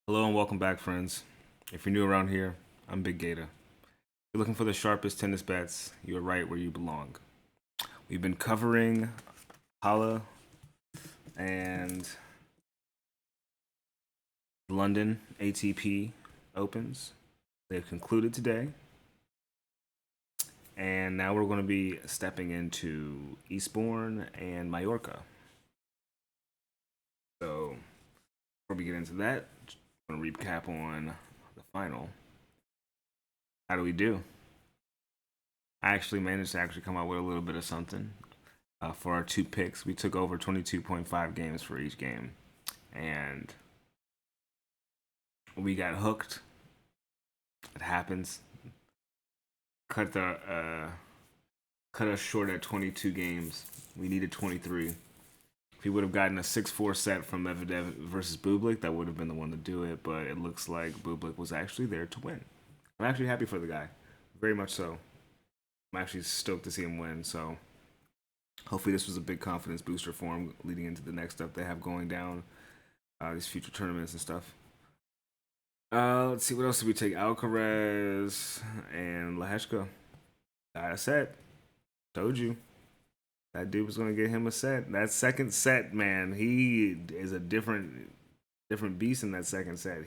Hello and welcome back, friends. If you're new around here, I'm Big GATAH. If you're looking for the sharpest tennis bets, you're right where you belong. We've been covering Halle and London ATP Opens. They've concluded today. And now we're going to be stepping into Eastbourne and Mallorca. So, before we get into that, I'm going to recap on the final. How do we do? I actually managed to come out with a little bit of something for our two picks. We took over 22.5 games for each game, and we got hooked. It happens. Cut us short at 22 games. We needed 23. If he would have gotten a 6-4 set from Medvedev versus Bublik, that would have been the one to do it. But it looks like Bublik was actually there to win. I'm actually happy for the guy, very much so. I'm actually stoked to see him win. So hopefully this was a big confidence booster for him leading into the next step they have going down these future tournaments and stuff. Let's see, what else did we take? Alcaraz and Leheshka. Got a set. Told you. That dude was gonna get him a set. That second set, man, he is a different beast in that second set.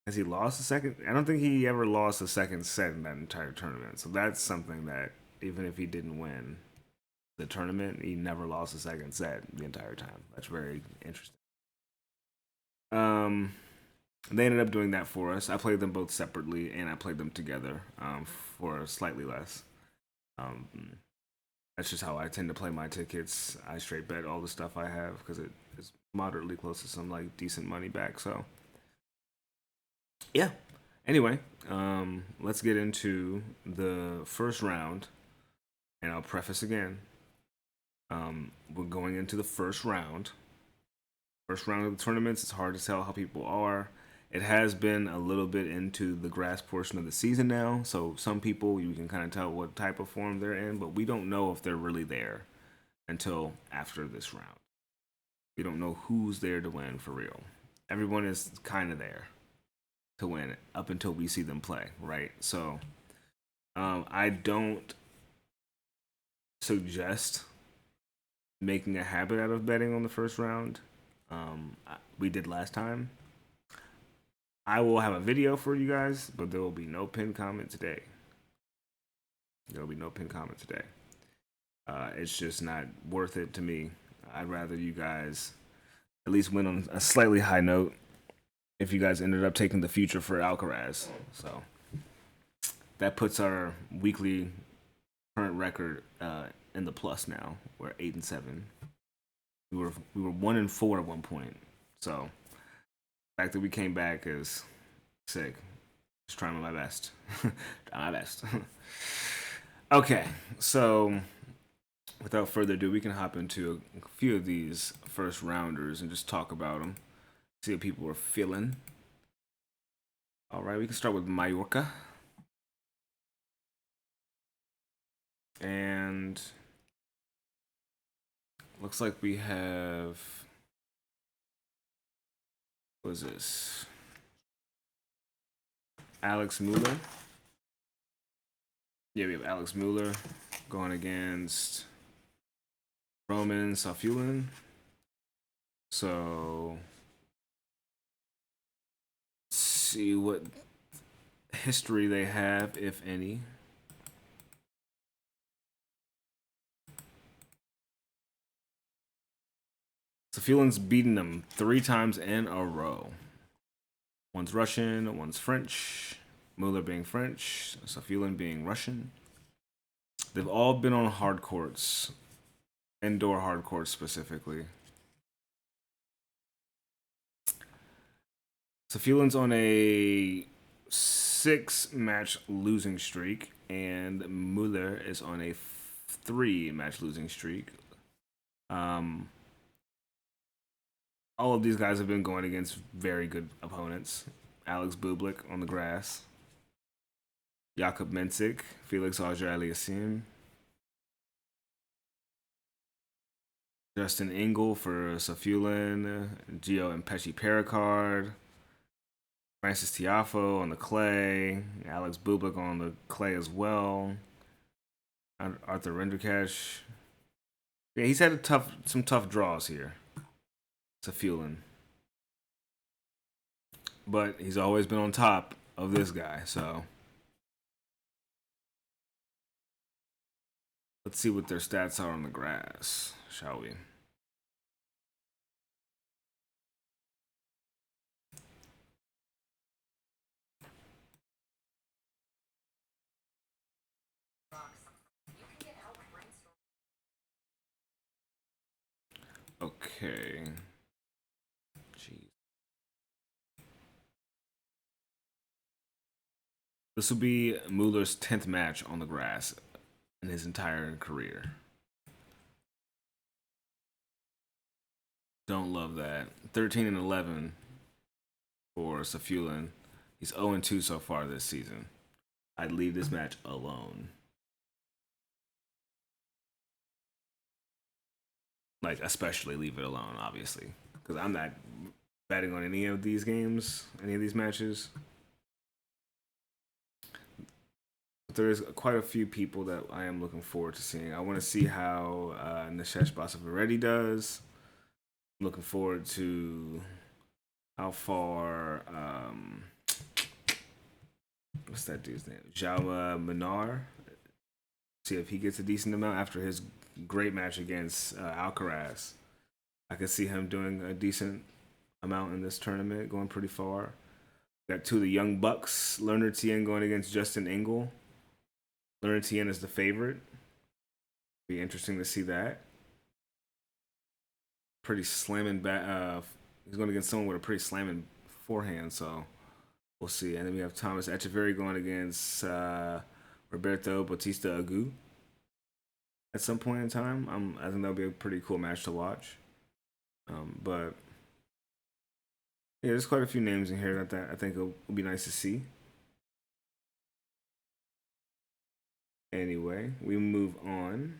Has he lost a second? I don't think he ever lost a second set in that entire tournament. So that's something that even if he didn't win the tournament, he never lost a second set the entire time. That's very interesting. They ended up doing that for us. I played them both separately and I played them together for slightly less. That's just how I tend to play my tickets. I straight bet all the stuff I have because it is moderately close to some like decent money back. So yeah. Anyway, let's get into the first round, and I'll preface again. We're going into the first round. First round of the tournaments. It's hard to tell how people are. It has been a little bit into the grass portion of the season now, so some people you can kind of tell what type of form they're in, but we don't know if they're really there until after this round. We don't know who's there to win for real. Everyone is kind of there to win it up until we see them play, right? So I don't suggest making a habit out of betting on the first round. We did last time. I will have a video for you guys, but there will be no pinned comment today. There will be no pinned comment today. It's just not worth it to me. I'd rather you guys at least win on a slightly high note if you guys ended up taking the future for Alcaraz. So that puts our weekly current record in the plus now. We're 8-7. We were 1-4 at one point. So the fact that we came back is sick. Just trying my best. Trying my best. Okay, so without further ado, we can hop into a few of these first rounders and just talk about them. See what people are feeling. All right, we can start with Mallorca. And looks like we have, what is this? Alex Muller. Yeah, we have Alex Muller going against Roman Safulin. So let's see what history they have, if any. Safulin's beaten them 3 times in a row. One's Russian, one's French. Muller being French, Safulin being Russian. They've all been on hard courts, indoor hard courts specifically. Safulin's on a 6-match losing streak, and Muller is on a 3-match losing streak. All of these guys have been going against very good opponents. Alex Bublik on the grass. Jakub Mensik, Felix Auger-Aliassime. Justin Engel for Safulin, Gio and Pesci Pericard, Francis Tiafo on the clay, Alex Bublik on the clay as well, Arthur Rendercash. Yeah, he's had some tough draws here. Safulin. But he's always been on top of this guy, so let's see what their stats are on the grass, shall we? Okay. Jeez. This will be Mueller's 10th match on the grass in his entire career. Don't love that. 13 and 11 for Safulin. He's 0 and 2 so far this season. I'd leave this match alone. Like, especially leave it alone, obviously. Because I'm not betting on any of these games, any of these matches. But there's quite a few people that I am looking forward to seeing. I want to see how Nishesh Basavaredi does. I'm looking forward to how far what's that dude's name? Jaume Minar. See if he gets a decent amount after his great match against Alcaraz. I could see him doing a decent amount in this tournament, going pretty far. Got two of the young bucks, Lerner Tien going against Justin Engel. Lerner Tien is the favorite. Be interesting to see that. Pretty slamming back. He's going against someone with a pretty slamming forehand, so we'll see. And then we have Thomas Echeverry going against Roberto Bautista Agut at some point in time. I think that'll be a pretty cool match to watch. But yeah, there's quite a few names in here that I think will be nice to see. Anyway, we move on.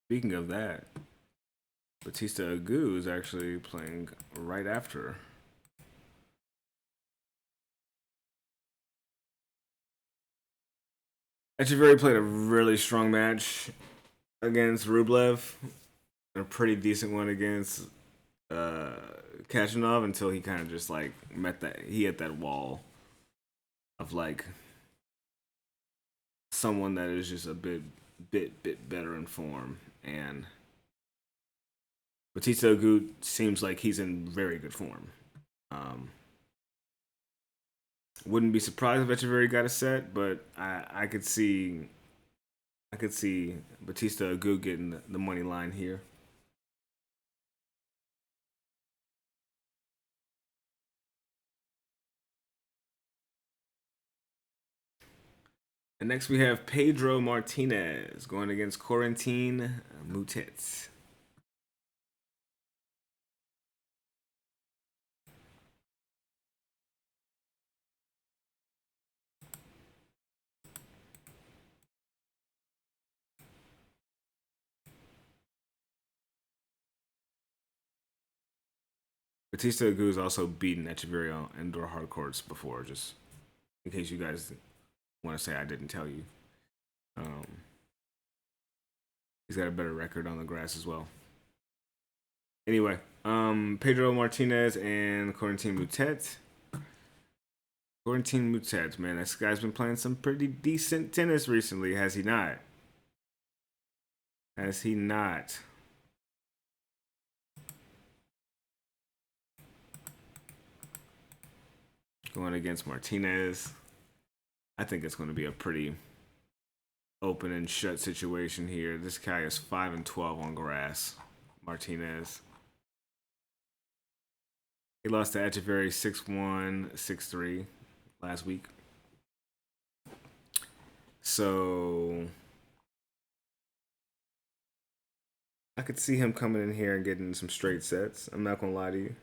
Speaking of that, Bautista Agut is actually playing right after. Echeverry played a really strong match against Rublev, a pretty decent one against Khachanov until he kind of just like he hit that wall of like someone that is just a bit better in form, and Bautista Agut seems like he's in very good form. Wouldn't be surprised if Echeverry got a set, but I could see Bautista Agut getting the money line here. And next we have Pedro Martinez going against Corentin Moutet. Bautista Agut has also beaten Echeverry on indoor hard courts before, just in case you guys want to say I didn't tell you. He's got a better record on the grass as well. Anyway, Pedro Martinez and Corentin Moutet. Corentin Moutet, man, this guy's been playing some pretty decent tennis recently, has he not? Has he not? Going against Martinez. I think it's going to be a pretty open and shut situation here. This guy is 5 and 12 on grass. Martinez. He lost to Echeverry 6-1, 6-3 last week. So I could see him coming in here and getting some straight sets. I'm not gonna lie to you.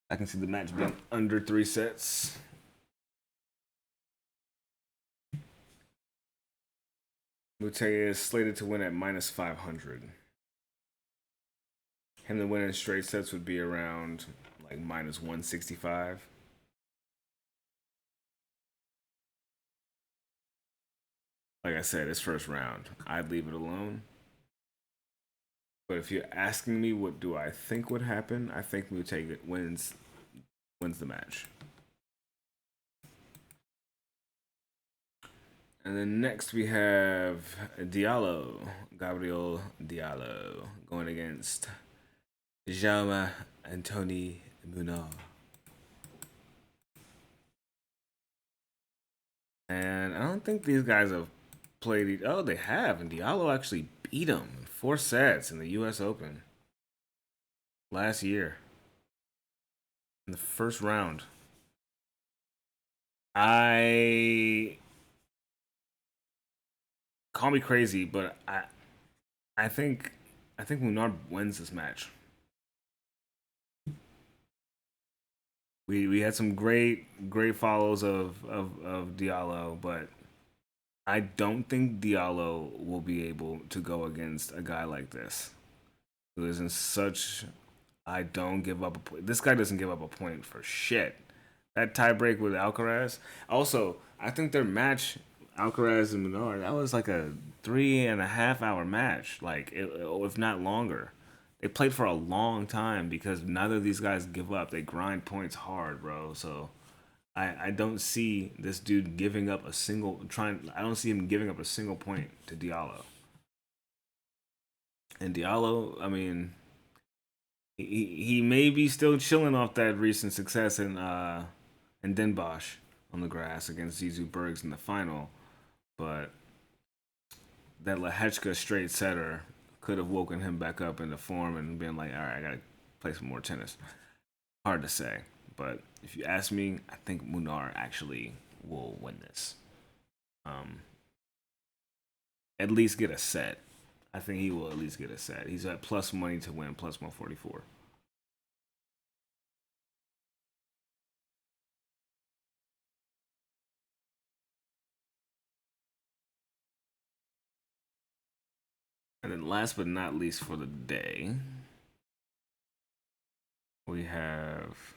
I can see the match being under 3 sets. Mutaya is slated to win at minus 500. Him to win in straight sets would be around like minus 165. Like I said, it's first round. I'd leave it alone. But if you're asking me what do I think would happen, I think Mutaya wins the match. And then next we have Gabriel Diallo, going against Jaume Anthony Munoz. And I don't think these guys have played. Oh, they have. And Diallo actually beat him in 4 sets in the U.S. Open last year in the first round. Call me crazy, but I think Munar wins this match. We had some great follows of Diallo, but I don't think Diallo will be able to go against a guy like this, who is in such. I don't give up a point. This guy doesn't give up a point for shit. That tiebreak with Alcaraz. Also, I think their match, Alcaraz and Munar, that was like a 3.5 hour match, like if not longer. They played for a long time because neither of these guys give up. They grind points hard, bro. So I don't see this dude giving up a single I don't see him giving up a single point to Diallo. And Diallo, I mean, he may be still chilling off that recent success in Den Bosch on the grass against Zizou Bergs in the final, but that Lehechka straight setter could have woken him back up into form and been like, all right, I gotta play some more tennis. Hard to say, but if you ask me, I think Munar actually will win this. At least get a set. I think he will at least get a set. He's at plus money to win, plus 144. And then last but not least for the day, we have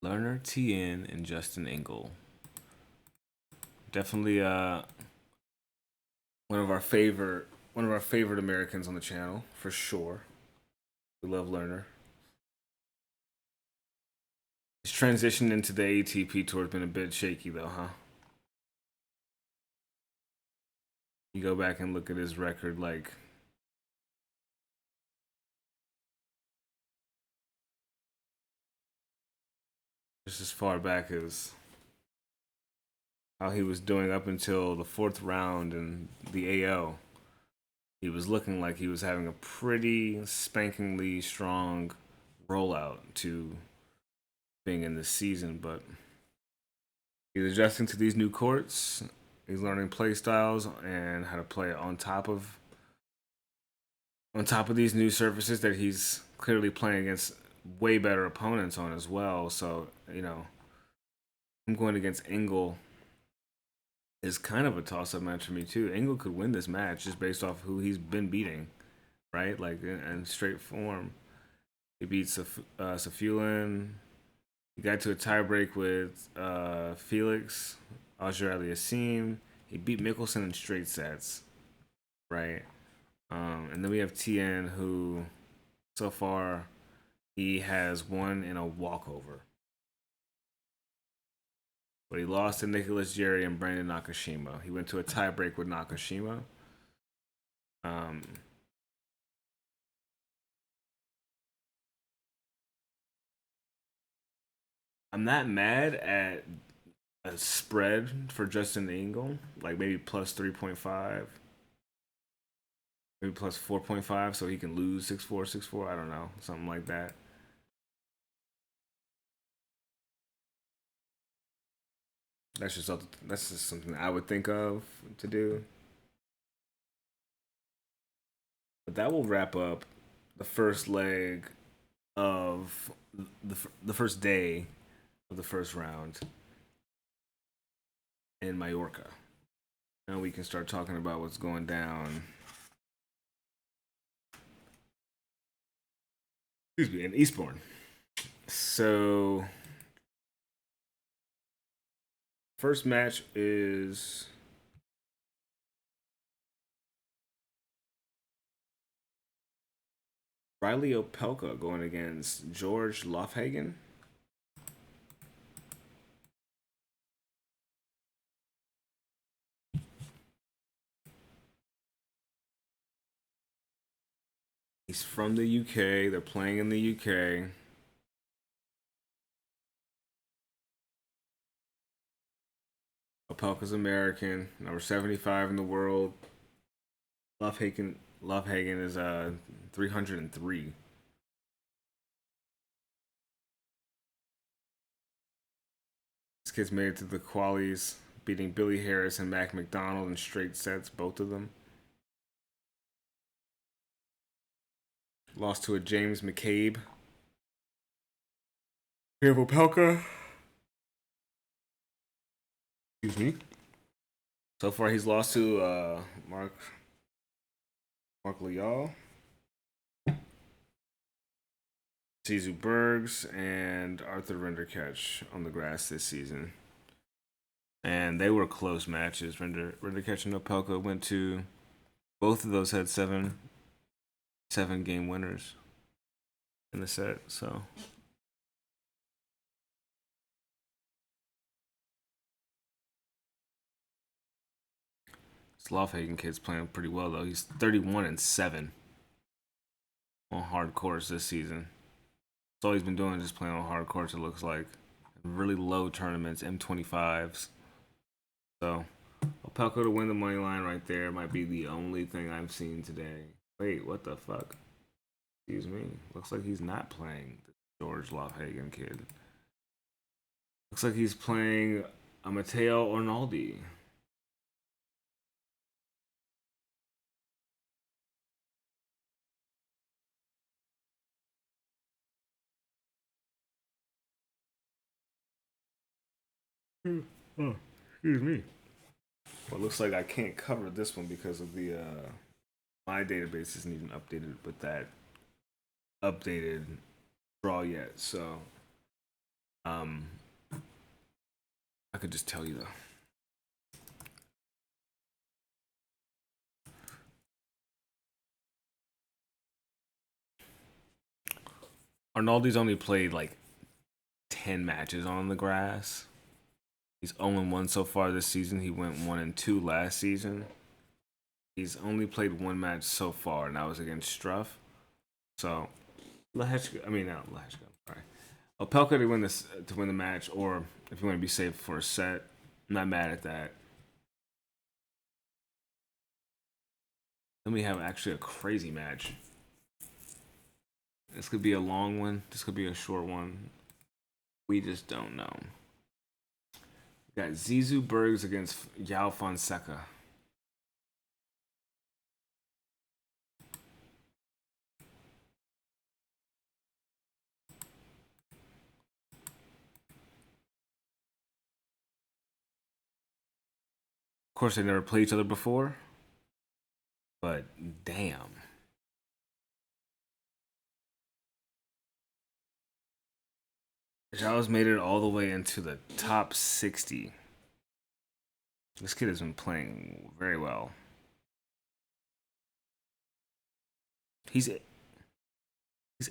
Lerner Tien and Justin Engel. Definitely one of our favorite Americans on the channel for sure. We love Lerner. His transition into the ATP tour has been a bit shaky though, huh? You go back and look at his record, like just as far back as how he was doing up until the 4th round in the AO. He was looking like he was having a pretty spankingly strong rollout to being in this season, but he's adjusting to these new courts. He's learning play styles and how to play on top of these new surfaces that he's clearly playing against way better opponents on as well. So, you know, I'm going against Engel is kind of a toss-up match for me too. Engel could win this match just based off who he's been beating, right? Like in straight form. He beat Safulin. He got to a tiebreak with Felix Auger-Aliassime. He beat Mickelson in straight sets, right? And then we have Tien, who so far he has won in a walkover. But he lost to Nicholas Jerry and Brandon Nakashima. He went to a tiebreak with Nakashima. I'm not mad at a spread for Justin Engel, like maybe plus 3.5, maybe plus 4.5, so he can lose 6-4, 6-4. I don't know, something like that. That's just something I would think of to do. But that will wrap up the first leg of the first day of the first round in Mallorca. Now we can start talking about what's going down. Excuse me, in Eastbourne. So, first match is Riley Opelka going against George Lofhagen. He's from the UK. They're playing in the UK. Opelka's American, number 75 in the world. Lofhagen is 303. This kid's made it to the qualies, beating Billy Harris and Mac McDonald in straight sets, both of them. Lost to a James McCabe. We have Opelka. Excuse me. So far, he's lost to Mark Leal, Zizou Bergs, and Arthur Rinderketch on the grass this season. And they were close matches. Rinderketch and Opelka went to, both of those had seven game winners in the set. So this Lofhagen kid's playing pretty well though. He's 31-7 on hard courts this season. That's all he's been doing, just playing on hard courts. It looks like really low tournaments, M25s. So Opelka to win the money line right there might be the only thing I've seen today. Wait, what the fuck? Excuse me. Looks like he's not playing the George Lofhagen kid. Looks like he's playing a Matteo Arnaldi. Oh, excuse me. Well, it looks like I can't cover this one because of the my database isn't even updated with that updated draw yet. So I could just tell you though. Arnaldi's only played like 10 matches on the grass. He's 0-1 so far this season. He went 1-2 last season. He's only played one match so far, and that was against Struff. So, not Lehechka. Sorry, Opelka to win the match, or if you want to be safe for a set, I'm not mad at that. Then we have actually a crazy match. This could be a long one. This could be a short one. We just don't know. We got Zizou Bergs against Yao Fonseca. Of course, they never played each other before, but damn. Zhao's made it all the way into the top 60. This kid has been playing very well. He's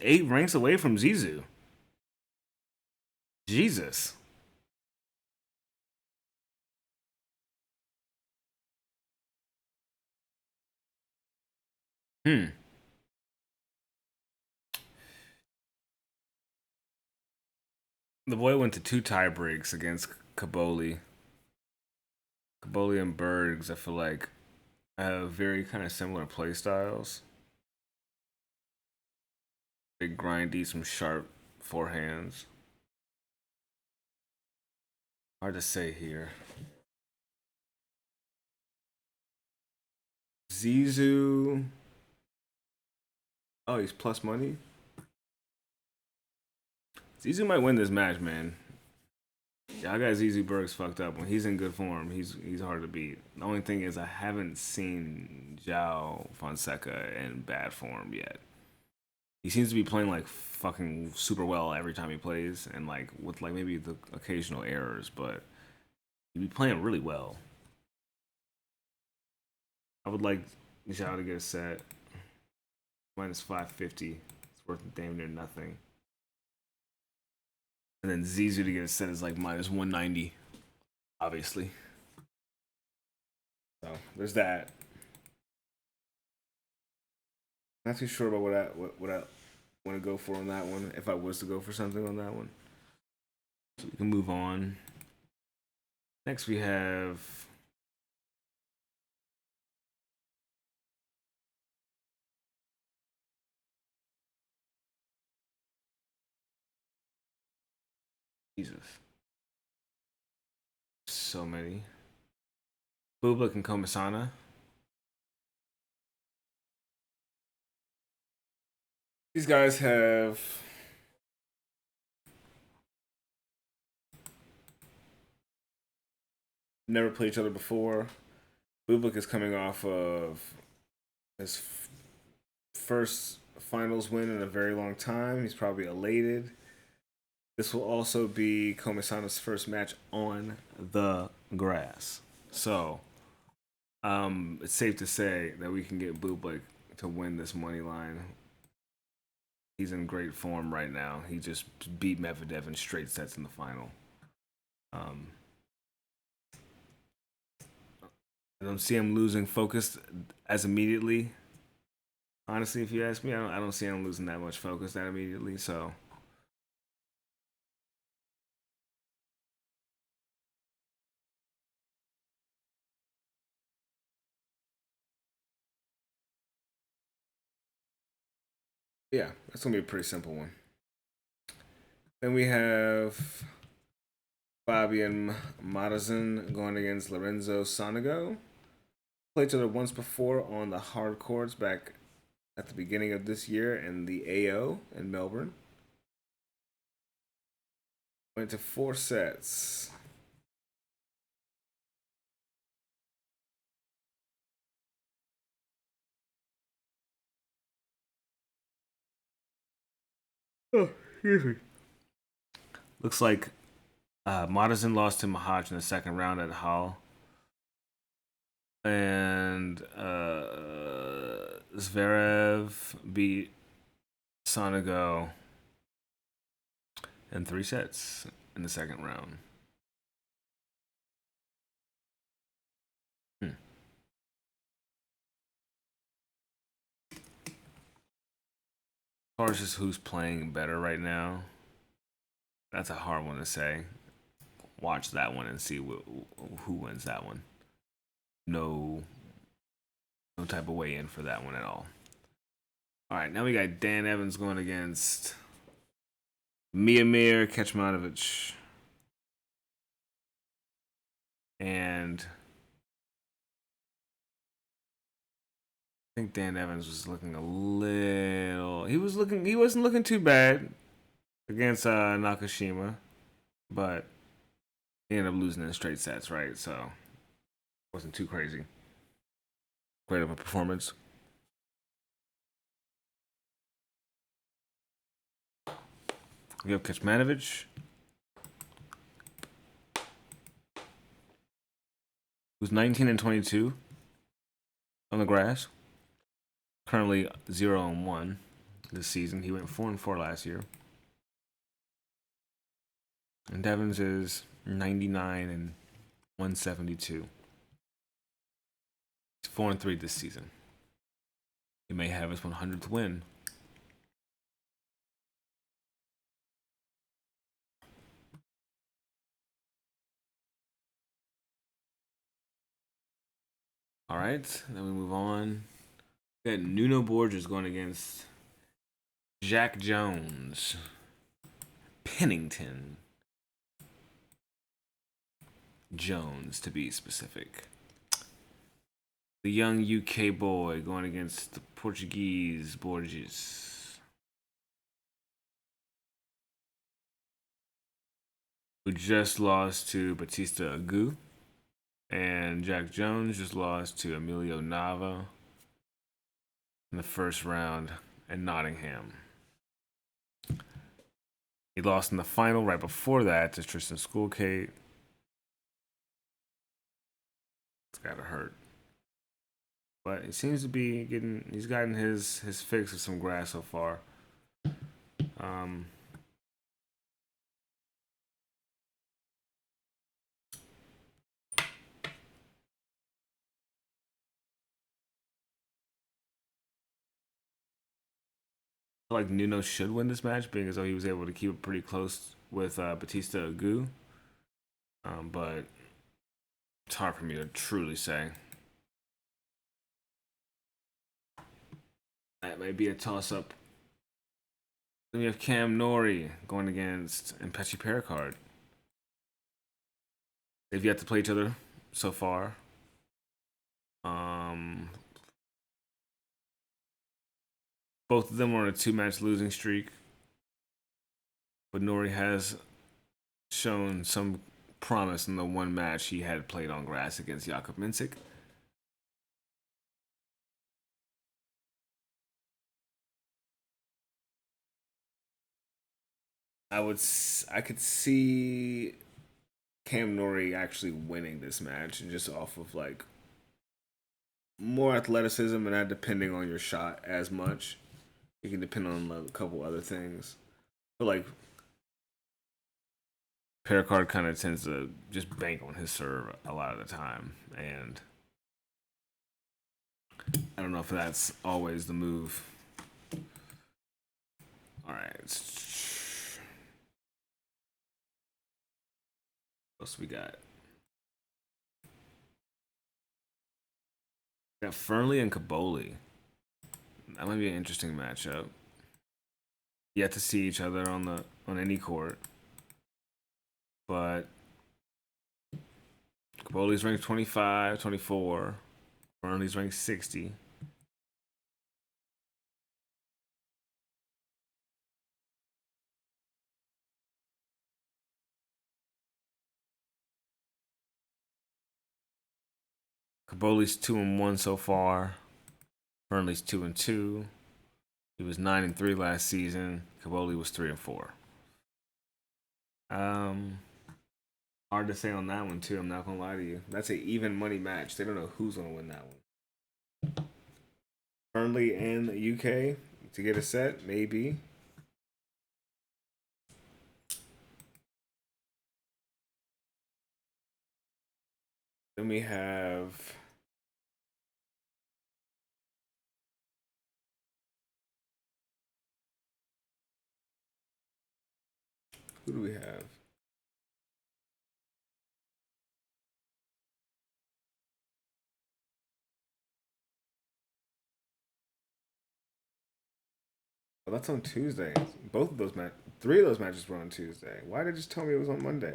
8 ranks away from Zizou. Jesus. The boy went to 2 tie breaks against Kaboli. Kaboli and Bergs, I feel like, have very kind of similar play styles. Big grindy, some sharp forehands. Hard to say here. Zizou Oh, he's plus money. Zizou might win this match, man. Y'all got Zizou Berg's fucked up. When he's in good form, he's hard to beat. The only thing is I haven't seen João Fonseca in bad form yet. He seems to be playing like fucking super well every time he plays, and like with like maybe the occasional errors, but he be playing really well. I would like João to get a set. Minus 550. It's worth damn near nothing. And then Zizou to get a set is like minus 190, obviously. So there's that. Not too sure about what I want to go for on that one. If I was to go for something on that one, so we can move on. Next we have Jesus. So many. Bublik and Komisana. These guys have never played each other before. Bublik is coming off of his first finals win in a very long time. He's probably elated. This will also be Komisana's first match on the grass. So, it's safe to say that we can get Bublik to win this money line. He's in great form right now. He just beat Medvedev in straight sets in the final. I don't see him losing focus as immediately. Honestly, if you ask me, I don't see him losing that much focus that immediately. So, yeah, that's gonna be a pretty simple one. Then we have Fabian Marzin going against Lorenzo Sonego. Played each other once before on the hard courts back at the beginning of this year in the AO in Melbourne. Went to 4 sets. Oh, excuse me. Looks like Madison lost to Mahaj in the second round at Halle. And Zverev beat Sonego in 3 sets in the second round. As far as just who's playing better right now, that's a hard one to say. Watch that one and see who wins that one. No type of way in for that one at all. All right, now we got Dan Evans going against Miomir Kecmanovic. And I think Dan Evans was looking a little. He wasn't looking too bad against Nakashima, but he ended up losing in straight sets, right? So wasn't too crazy. Great of a performance. We have Kecmanovic, who's 19 and 22 on the grass. Currently 0-1 this season. He went 4-4 last year. And Evans is 99 and 172. He's 4-3 this season. He may have his 100th win. All right, then we move on. We got Nuno Borges going against Jack Jones. Pennington Jones, to be specific. The young UK boy going against the Portuguese Borges, who just lost to Batista Agut. And Jack Jones just lost to Emilio Nava in the first round in Nottingham. He lost in the final right before that to Tristan Schoolkate. It's gotta hurt. But it seems to be he's gotten his fix of some grass so far. Like Nuno should win this match, being as though he was able to keep it pretty close with Batista Agut. But it's hard for me to truly say. That might be a toss-up. Then we have Cam Norrie going against Mpechi Pericard. They've yet to play each other so far. Both of them are on a 2-match losing streak. But Norrie has shown some promise in the one match he had played on grass against Jakub Mensik. I could see Cam Norrie actually winning this match, and just off of like more athleticism and not depending on your shot as much. You can depend on a couple other things, but like Pericard kind of tends to just bank on his serve a lot of the time, and I don't know if that's always the move. All right. What else we got? We got Fernley and Caboli. That might be an interesting matchup. Yet to see each other on any court, but Caboli's ranked 25, 24. Fernley's ranked 60. Caboli's 2-1 so far. Fernley's 2-2. He was 9-3 last season. Caboli was 3-4. Hard to say on that one too. I'm not gonna lie to you. That's an even money match. They don't know who's gonna win that one. Fernley and the UK to get a set, maybe. Then we have who do we have? Oh, that's on Tuesday. Both of those three of those matches were on Tuesday. Why did they just tell me it was on Monday?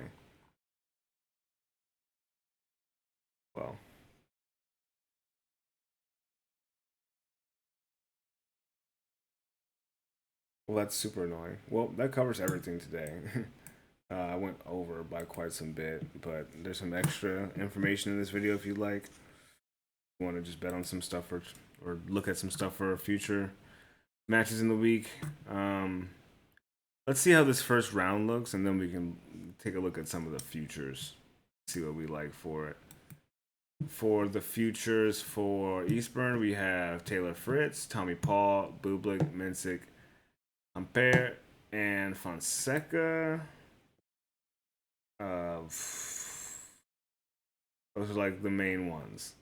Well, that's super annoying. Well, that covers everything today. I went over by quite some bit, but there's some extra information in this video if you'd like. You want to just bet on some stuff or look at some stuff for future matches in the week. Let's see how this first round looks, and then we can take a look at some of the futures. See what we like for it. For the futures for Eastbourne, we have Taylor Fritz, Tommy Paul, Bublik, Mensik, Ampere, and Fonseca. Those are like the main ones.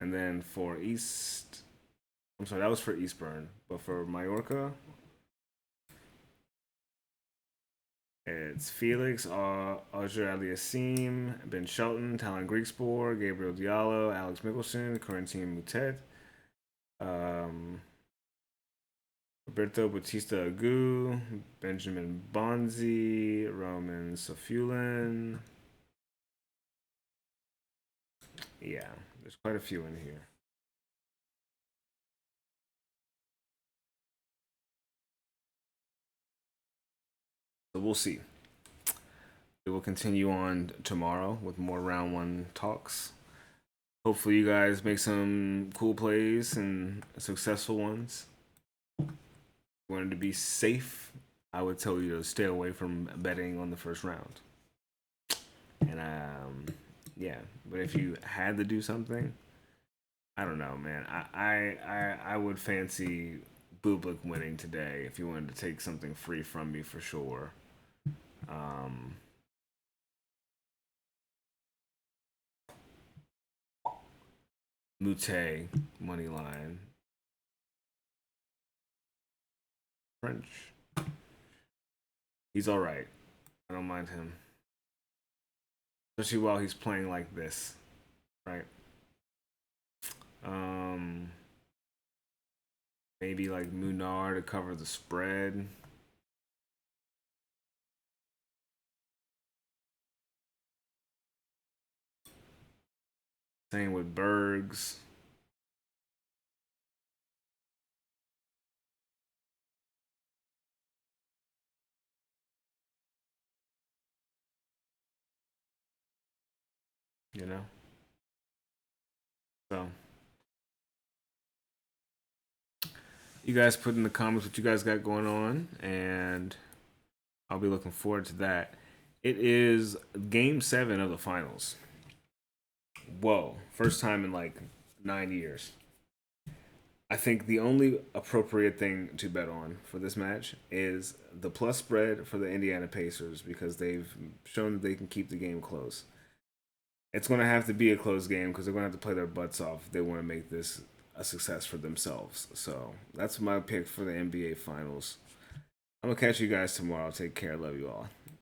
And then for I'm sorry, that was for Eastbourne. But for Mallorca, it's Felix, Auger Aliassime, Ben Shelton, Talon Griekspoor, Gabriel Diallo, Alex Mickelson, Corentin Moutet, Roberto Bautista Agut, Benjamin Bonzi, Roman Sofulin. Yeah, there's quite a few in here. So we'll see. We will continue on tomorrow with more round one talks. Hopefully, you guys make some cool plays and successful ones. If you wanted to be safe, I would tell you to stay away from betting on the first round. And yeah, but if you had to do something, I don't know, man. I would fancy Bublik winning today if you wanted to take something free from me for sure. Um, Mute money line. French. He's all right. I don't mind him, especially while he's playing like this, right? Um, maybe like Munar to cover the spread. Same with Bergs. You know, so you guys put in the comments what you guys got going on, and I'll be looking forward to that. It is game 7 of the finals. Whoa, first time in like 9 years. I think the only appropriate thing to bet on for this match is the plus spread for the Indiana Pacers because they've shown that they can keep the game close. It's going to have to be a close game because they're going to have to play their butts off if they want to make this a success for themselves. So that's my pick for the NBA Finals. I'm going to catch you guys tomorrow. Take care. Love you all.